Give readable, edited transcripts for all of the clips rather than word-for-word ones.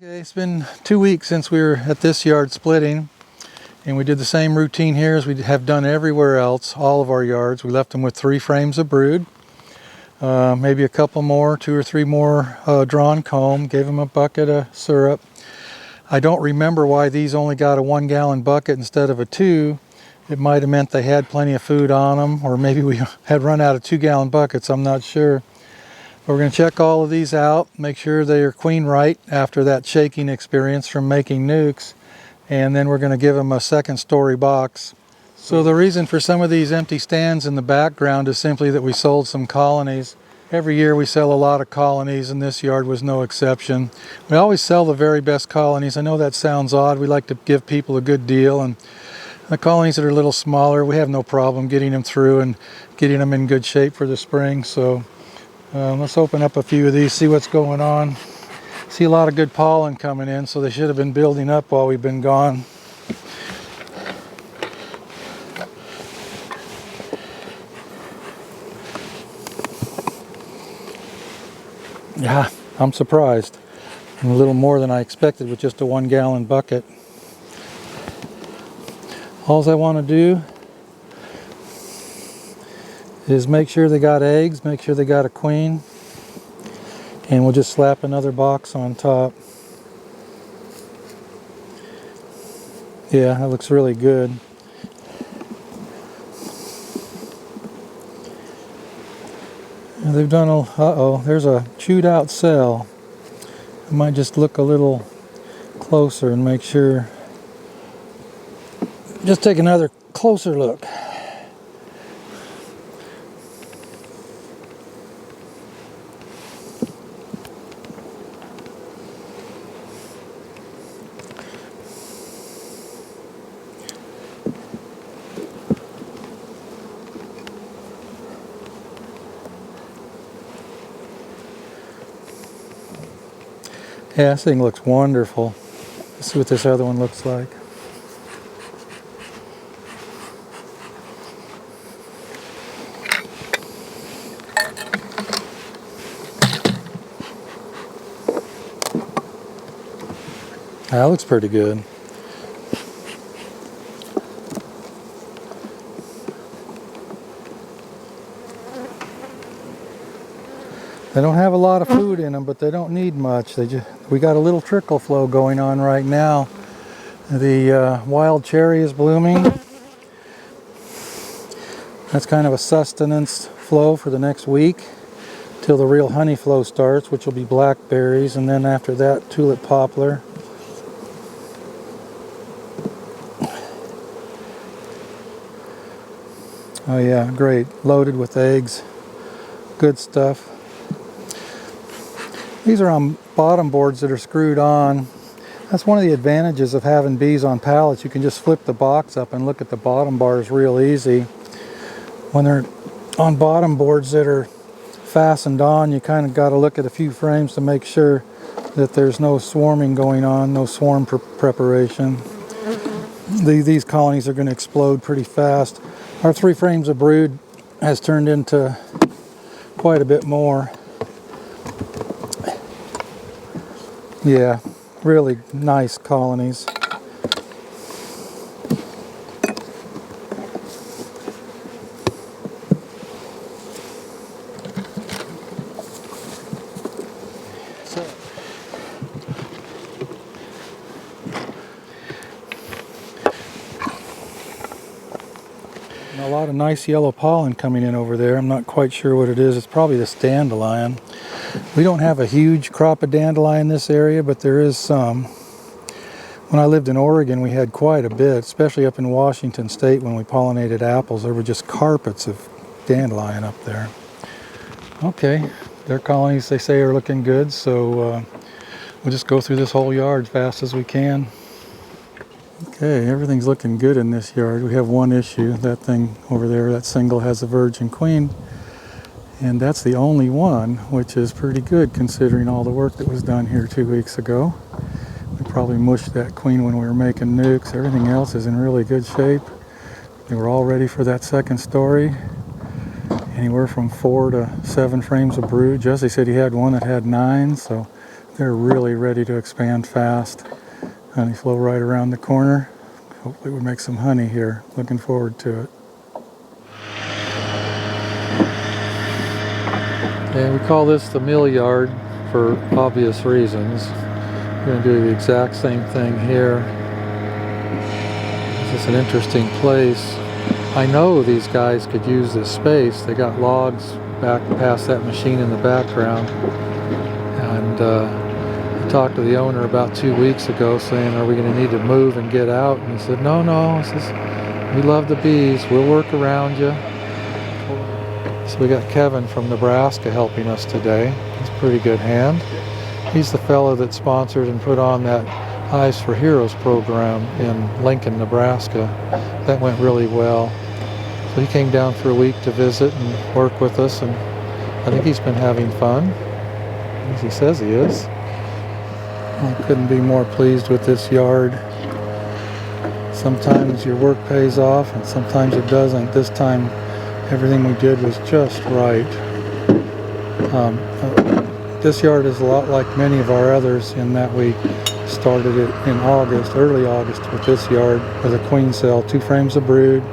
Okay, it's been 2 weeks since we were at this yard splitting, and we did the same routine here as we have done everywhere else, all of our yards. We left them with 3 frames of brood, maybe a couple more, 2 or 3 more drawn comb, gave them a bucket of syrup. I don't remember why these only got a 1-gallon bucket instead of a 2. It might have meant they had plenty of food on them, or maybe we had run out of 2-gallon buckets, I'm not sure. We're going to check all of these out, make sure they are queen right after that shaking experience from making nukes, and then we're going to give them a 2nd-story box. So the reason for some of these empty stands in the background is simply that we sold some colonies. Every year we sell a lot of colonies, and this yard was no exception. We always sell the very best colonies. I know that sounds odd. We like to give people a good deal, and the colonies that are a little smaller, we have no problem getting them through and getting them in good shape for the spring. So let's open up a few of these, see what's going on. See a lot of good pollen coming in, so they should have been building up while we've been gone. Yeah, I'm surprised. A little more than I expected with just a 1-gallon bucket. All I want to do is make sure they got eggs, make sure they got a queen, and we'll just slap another box on top. Yeah, that looks really good. And they've done uh-oh, there's a chewed out cell. I might just look a little closer and make sure. Just take another closer look. Yeah, this thing looks wonderful. Let's see what this other one looks like. That looks pretty good. They don't have a lot of food in them, but they don't need much. We got a little trickle flow going on right now. The wild cherry is blooming. That's kind of a sustenance flow for the next week till the real honey flow starts, which will be blackberries, and then after that, tulip poplar. Oh yeah, great. Loaded with eggs. Good stuff. These are on bottom boards that are screwed on. That's one of the advantages of having bees on pallets. You can just flip the box up and look at the bottom bars real easy. When they're on bottom boards that are fastened on, you kind of got to look at a few frames to make sure that there's no swarming going on, no swarm preparation. These colonies are going to explode pretty fast. Our 3 frames of brood has turned into quite a bit more. Yeah, really nice colonies. A lot of nice yellow pollen coming in over there. I'm not quite sure what it is. It's probably this dandelion. We don't have a huge crop of dandelion in this area, but there is some. When I lived in Oregon, we had quite a bit, especially up in Washington State when we pollinated apples. There were just carpets of dandelion up there. Okay, their colonies, they say, are looking good, so we'll just go through this whole yard as fast as we can. Okay, everything's looking good in this yard. We have one issue. That thing over there, that single, has a virgin queen. And that's the only one, which is pretty good considering all the work that was done here 2 weeks ago. We probably mushed that queen when we were making nukes. Everything else is in really good shape. They were all ready for that 2nd story. Anywhere from 4 to 7 frames of brood. Jesse said he had one that had 9, so They're really ready to expand fast. Honey flow right around the corner. Hopefully we make some honey here. Looking forward to it. And we call this the mill yard for obvious reasons. We're going to do the exact same thing here. This is an interesting place. I know these guys could use this space. They got logs back past that machine in the background. And I talked to the owner about 2 weeks ago saying, are we going to need to move and get out? And he said, no, he says, we love the bees. We'll work around you. So we got Kevin from Nebraska helping us today. He's a pretty good hand. He's the fellow that sponsored and put on that Hives for Heroes program in Lincoln, Nebraska. That went really well. So he came down for a week to visit and work with us, and I think he's been having fun, as he says he is. I couldn't be more pleased with this yard. Sometimes your work pays off and sometimes it doesn't. This time everything we did was just right. This yard is a lot like many of our others in that we started it in August, early August, with this yard with a queen cell, 2 frames of brood,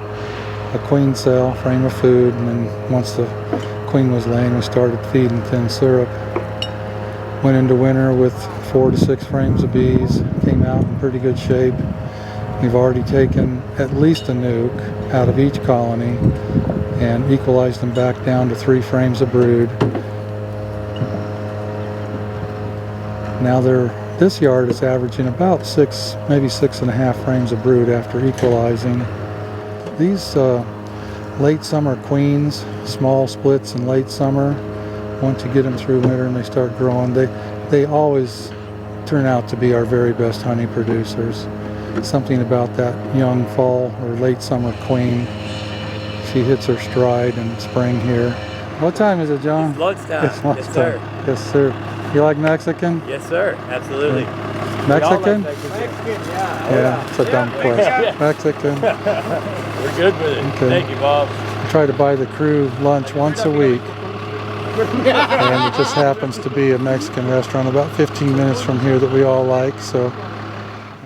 a queen cell, frame of food, and then once the queen was laying, we started feeding thin syrup. Went into winter with 4 to 6 frames of bees, came out in pretty good shape. We've already taken at least a nuke out of each colony and equalized them back down to 3 frames of brood. Now this yard is averaging about 6, maybe 6.5 frames of brood after equalizing. These late summer queens, small splits in late summer, once you get them through winter and they start growing, they always turn out to be our very best honey producers. Something about that young fall or late summer queen. She hits her stride in spring here. What time is it, John? It's lunchtime. It's lunchtime. Yes, sir. Yes, sir. You like Mexican? Yes, sir. Absolutely. Mexican? Mexican, Yeah, it's a dumb question. Mexican? We're good with it. Okay. Thank you, Bob. I try to buy the crew lunch once a week. And it just happens to be a Mexican restaurant about 15 minutes from here that we all like. So,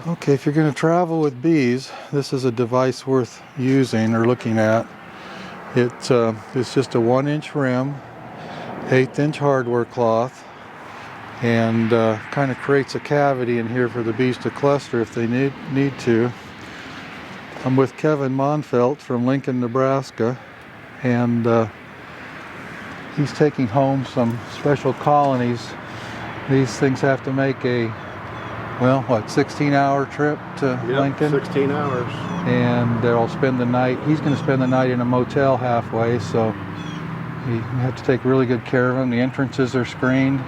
okay, if you're going to travel with bees, this is a device worth using or looking at. It's just a 1-inch rim, 1/8-inch hardware cloth, and kind of creates a cavity in here for the bees to cluster if they need to. I'm with Kevin Monfelt from Lincoln, Nebraska, and he's taking home some special colonies. These things have to make a, 16-hour trip to Lincoln? 16 hours. And they'll spend the night. He's going to spend the night in a motel halfway, so you have to take really good care of them. The entrances are screened.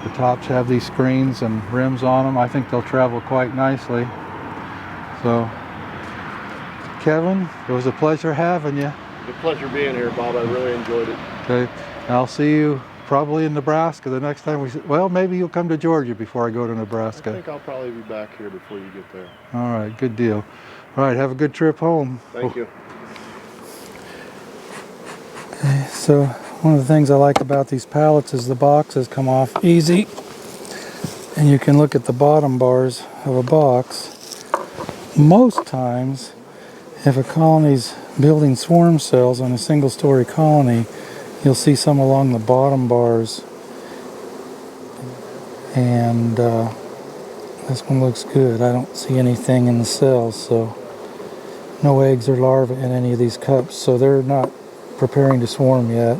The tops have these screens and rims on them. I think they'll travel quite nicely. So, Kevin, it was a pleasure having you. It's a pleasure being here, Bob. I really enjoyed it. Okay, I'll see you probably in Nebraska the next time well, maybe you'll come to Georgia before I go to Nebraska. I think I'll probably be back here before you get there. All right, good deal. All right, have a good trip home. Thank you. Okay, so one of the things I like about these pallets is the boxes come off easy, and you can look at the bottom bars of a box. Most times, if a colony's building swarm cells on a single-story colony, you'll see some along the bottom bars, and this one looks good. I don't see anything in the cells, so no eggs or larvae in any of these cups, so they're not preparing to swarm yet.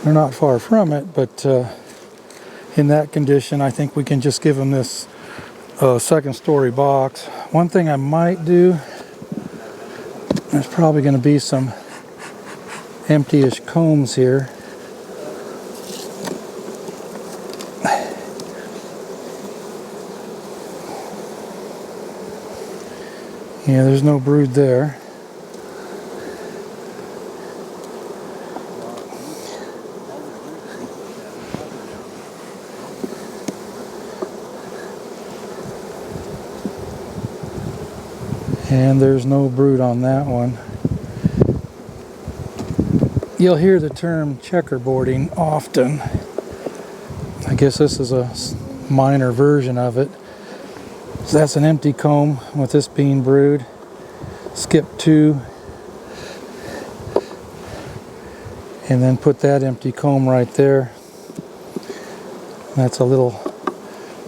They're not far from it, but in that condition I think we can just give them this second-story box. One thing I might do, there's probably going to be some empty-ish combs here. Yeah, there's no brood there. And there's no brood on that one. You'll hear the term checkerboarding often. I guess this is a minor version of it. So that's an empty comb with this being brewed. Skip 2. And then put that empty comb right there. That's a little,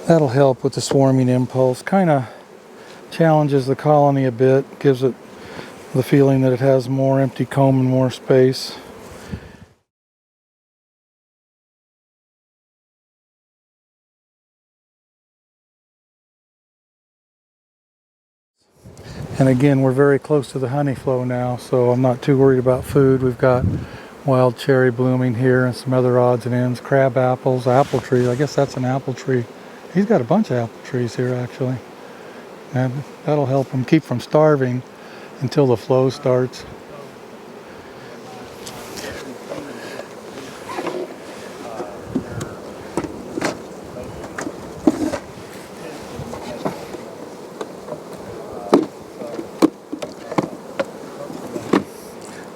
that'll help with the swarming impulse. Kind of challenges the colony a bit, gives it the feeling that it has more empty comb and more space. And again, we're very close to the honey flow now, so I'm not too worried about food. We've got wild cherry blooming here and some other odds and ends. Crab apples, apple tree. I guess that's an apple tree. He's got a bunch of apple trees here actually. And that'll help him keep from starving until the flow starts.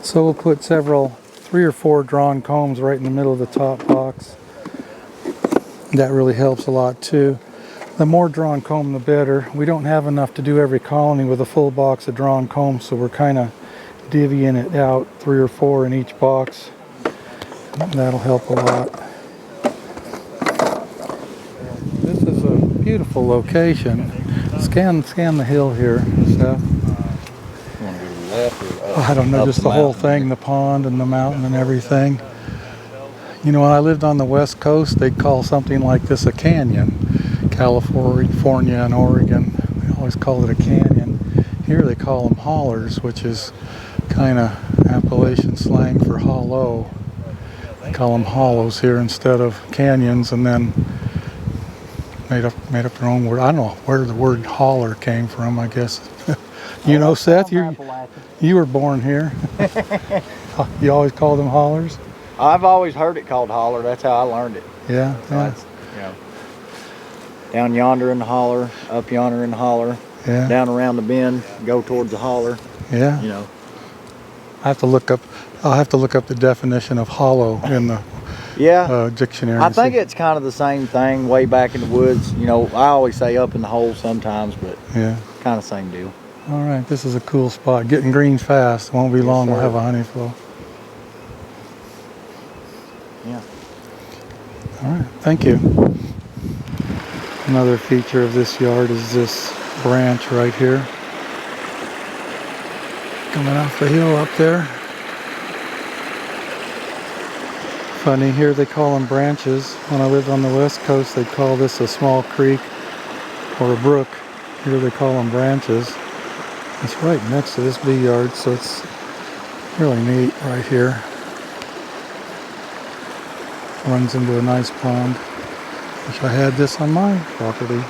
So we'll put 3 or 4 drawn combs right in the middle of the top box. That really helps a lot too. The more drawn comb, the better. We don't have enough to do every colony with a full box of drawn combs, so we're kind of divvying it out, 3 or 4 in each box. That'll help a lot. This is a beautiful location. Scan the hill here, Seth. I don't know, just the whole thing, the pond and the mountain and everything. You know, when I lived on the West Coast, they'd call something like this a canyon. California and Oregon, they always call it a canyon. Here they call them hollers, which is kind of Appalachian slang for hollow. They call them hollows here instead of canyons, and then made up their own word. I don't know where the word holler came from, I guess. You know, Seth, you were born here. You always call them hollers? I've always heard it called holler. That's how I learned it. Yeah, yeah. You know, down yonder in the holler, up yonder in the holler, Yeah. down around the bend, go towards the holler. Yeah. You know. I'll have to look up the definition of hollow in the dictionary. I think it's kind of the same thing way back in the woods. You know, I always say up in the hole sometimes, but yeah, kind of same deal. All right, this is a cool spot. Getting green fast. Won't be long. sir. We'll have a honey flow. Yeah. All right, thank you. Another feature of this yard is this branch right here. Coming off the hill up there. Funny, here they call them branches. When I lived on the West Coast, they'd call this a small creek or a brook. Here they call them branches. It's right next to this bee yard, so it's really neat right here. Runs into a nice pond. Wish I had this on my property.